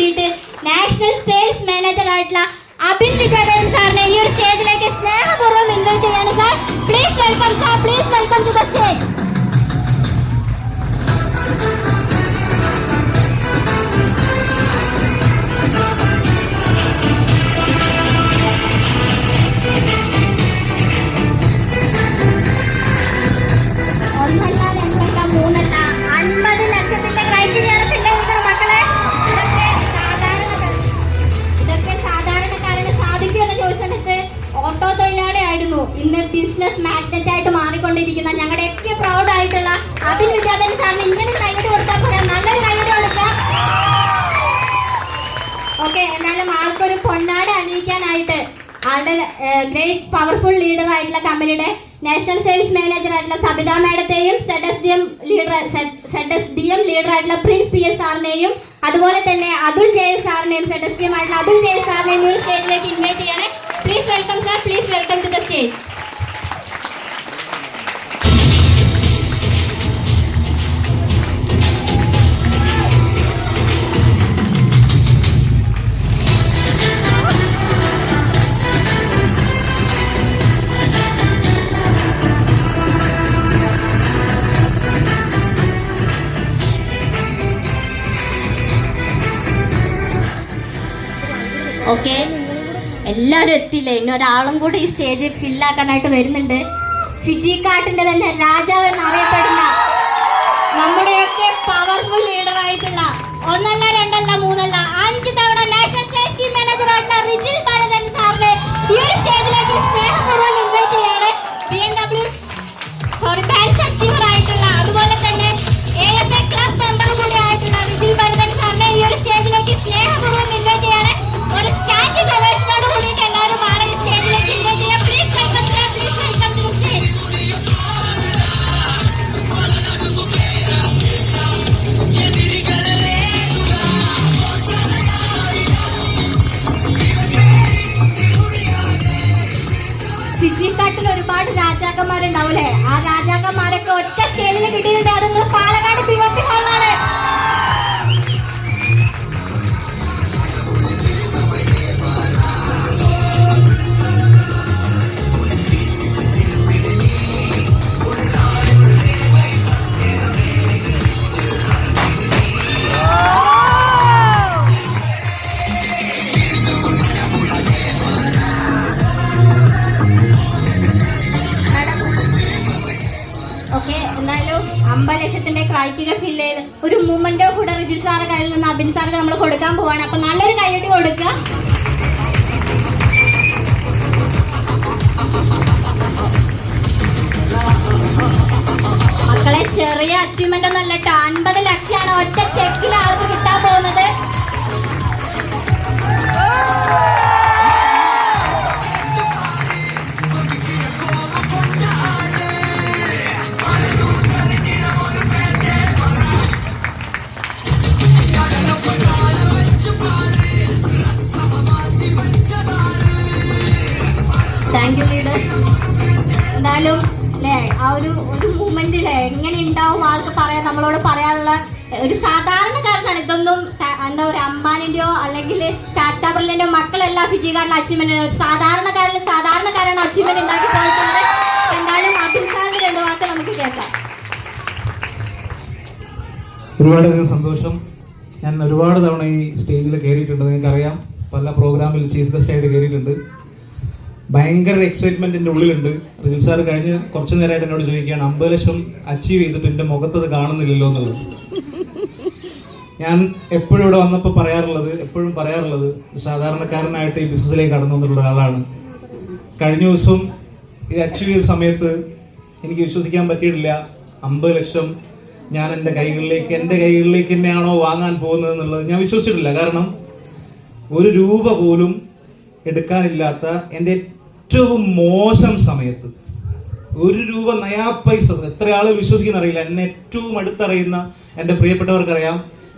കൂടിയിട്ട് national sales manager ആയിട്ടുള്ള അബിൻ വിജയൻ സാറിനെ ഈ ഒരു സ്റ്റേജിലേക്ക് സ്നേഹപൂർവ്വം ഇൻവൈറ്റ് ചെയ്യാണ് sir. Please welcome sir, please welcome to the stage. ഒന്നല്ല രണ്ടല്ല മൂന്നല്ല 50 ലക്ഷത്തിന്റെ ക്രൈറ്റീരിയാണ് മക്കളെ. ഇതൊക്കെ സാധാരണക്കാരന് സാധിക്കുമെന്ന് ചോദിച്ചിട്ട് ഓട്ടോ തൊഴിലാളിയായിരുന്നു ഇന്ന് ബിസിനസ് മാഗ്നറ്റ് ആയിട്ട് മാറിക്കൊണ്ടിരിക്കുന്ന ഞങ്ങളുടെയൊക്കെ പ്രൗഡ് ആയിട്ടുള്ള അബിൻ വിജയൻ സാറിന് ഇങ്ങനെ കൈയ്യടി കൊടുത്താൽ പറയാം. നല്ലൊരു കൈയ്യടി കൊടുക്കാം. ഓക്കെ, എന്നാലും ആൾക്കൊരു പൊന്നാട അണിയിക്കാനായിട്ട് ആളുടെ ഗ്രേറ്റ് പവർഫുൾ ലീഡർ ആയിട്ടുള്ള കമ്പനിയുടെ നാഷണൽ സെയിൽസ് മാനേജർ ആയിട്ടുള്ള സബിത മാഡത്തെയും ZSDM ലീഡർ ആയിട്ടുള്ള പ്രിൻസ് PS സാറിനെയും അതുപോലെ തന്നെ അതുൽ ജയസ് സാറിനെയും ZSDM ആയിട്ടുള്ള അതുൽ ജയസ് സാറിനെയും ഒരു സ്റ്റേജിലേക്ക് ഇൻവൈറ്റ് ചെയ്യണേ. Please welcome sir, please welcome to the stage. Okay, എല്ലാവരും എത്തിയില്ലേ? ഇനി ഒരാളും കൂടി ഈ സ്റ്റേജ് ഫില്ലാക്കാനായിട്ട് വരുന്നുണ്ട്. ഫിജി കാട്ടിന്റെ തന്നെ രാജാവ് എന്നറിയപ്പെടുന്ന നമ്മുടെയൊക്കെ പവർഫുൾ ലീഡർ ആയിട്ടുള്ള ഒന്നല്ല രണ്ടല്ല മൂന്നല്ല 5 തവണ നാഷണൽ സെയിൽസ് ടീം മാനേജർ ആയിട്ടുള്ള റിജിൽ ഭരതൻ സാറിനെ ഈ ഒരു സ്റ്റേജിലേക്ക് സ്നേഹപൂർവ്വം ഇൻവൈറ്റ് ചെയ്യാണ്. ബാൻസ് അച്ചീവർ ആയിട്ടുള്ള അതുപോലെ തന്നെ AFA ക്ലബ് മെമ്പർ കൂടി ആയിട്ടുള്ള റിജിൽ ഭരതൻ സാറിനെ ഈ ഒരു സ്റ്റേജിലേക്ക് സ്നേഹപൂർവ്വം ഇൻവൈറ്റ് ചെയ്യാണ്. ഒരു സ്റ്റാൻഡിംഗ് ഒവേഷനോട് കൂടിയിട്ട് എല്ലാവരും ആണ് ഈ സ്റ്റേജിലേക്ക് ഇൻവൈറ്റ് ചെയ്യുക. Please welcome sir, please welcome to the stage. ഫിജിക്കാട്ടിൽ ഒരുപാട് രാജാക്കന്മാരുണ്ടാവൂലേ? ആ രാജാക്കന്മാരൊക്കെ ഒറ്റ സ്റ്റേജിൽ കിട്ടിയിട്ടുണ്ട്. അത് പാലക്കാട് POP ഹാളിലാണ്. ഓക്കെ, എന്തായാലും 50 ലക്ഷത്തിന്റെ ക്രൈറ്റീരിയ ഫിൽ ചെയ്ത് ഒരു മൂമെന്റോ കൂടെ റിജിൽ സാറ് കയ്യിൽ നിന്ന് അബിൻ സാർക്ക് നമ്മൾ കൊടുക്കാൻ പോവാണ്. അപ്പൊ നല്ലൊരു കൈയ്യടി കൊടുക്കുക. മക്കളെ, ചെറിയ അച്ചീവ്മെന്റ് ഒന്നും അല്ല കേട്ടോ. 50 ലക്ഷമാണ് ഒറ്റ ചെക്കിൽ ആൾക്ക് കിട്ടാൻ പോകുന്നത്. Thank you leaders. എന്തായാലും അല്ലേ ആ ഒരു മൂമെന്റിലെ എങ്ങനെ ഉണ്ടാവും ആൾക്ക് പറയാൻ നമ്മളോട് പറയാനുള്ള ഒരു സാധാരണക്കാരനാണ്. ഇതൊന്നും എന്താ പറയുക, അംബാനിന്റെയോ അല്ലെങ്കിൽ ടാറ്റ ബിർലന്റെയോ മക്കളെല്ലാം ഫിജിക്കാരുടെ അച്ചീവ്മെന്റ്. സാധാരണക്കാരാണ് അച്ചീവ്മെന്റ് ഉണ്ടാക്കി പോയിട്ടുള്ളത്. എന്തായാലും അബിൻ സാറിന്റെ 2 വാക്ക് നമുക്ക് കേൾക്കാം. ഒരുപാടധികം സന്തോഷം. ഞാൻ ഒരുപാട് തവണ ഈ സ്റ്റേജിൽ കയറിയിട്ടുണ്ട്. നിങ്ങൾക്കറിയാം, പല പ്രോഗ്രാമിൽ ചീഫ് ഗസ്റ്റ് ആയിട്ട് കയറിയിട്ടുണ്ട്. ഭയങ്കര എക്സൈറ്റ്മെന്റിന്റെ ഉള്ളിലുണ്ട്. റിജിൽ സാർ കഴിഞ്ഞ് കുറച്ചു നേരമായിട്ട് എന്നോട് ചോദിക്കുകയാണ് 50 ലക്ഷം അച്ചീവ് ചെയ്തിട്ട് എൻ്റെ മുഖത്തത് കാണുന്നില്ലല്ലോ എന്നുള്ളത്. ഞാൻ എപ്പോഴും ഇവിടെ വന്നപ്പോൾ എപ്പോഴും പറയാറുള്ളത് സാധാരണക്കാരനായിട്ട് ഈ ബിസിനസ്സിലേക്ക് കടന്നു വന്നിട്ടുള്ള ഒരാളാണ്. കഴിഞ്ഞ ദിവസം ഇത് അച്ചീവ് ചെയ്ത സമയത്ത് എനിക്ക് വിശ്വസിക്കാൻ പറ്റിയിട്ടില്ല. 50 ലക്ഷം ഞാൻ എൻ്റെ കൈകളിലേക്ക് തന്നെയാണോ വാങ്ങാൻ പോകുന്നത് എന്നുള്ളത് ഞാൻ വിശ്വസിച്ചിട്ടില്ല. കാരണം 1 രൂപ പോലും എടുക്കാനില്ലാത്ത എൻ്റെ ഏറ്റവും മോശം സമയത്ത് 1 രൂപ നയാ പൈസ എത്ര ആൾ വിശ്വസിക്കുന്ന അറിയില്ല. എന്നെ ഏറ്റവും അടുത്തറിയുന്ന എൻ്റെ പ്രിയപ്പെട്ടവർക്കറിയാം.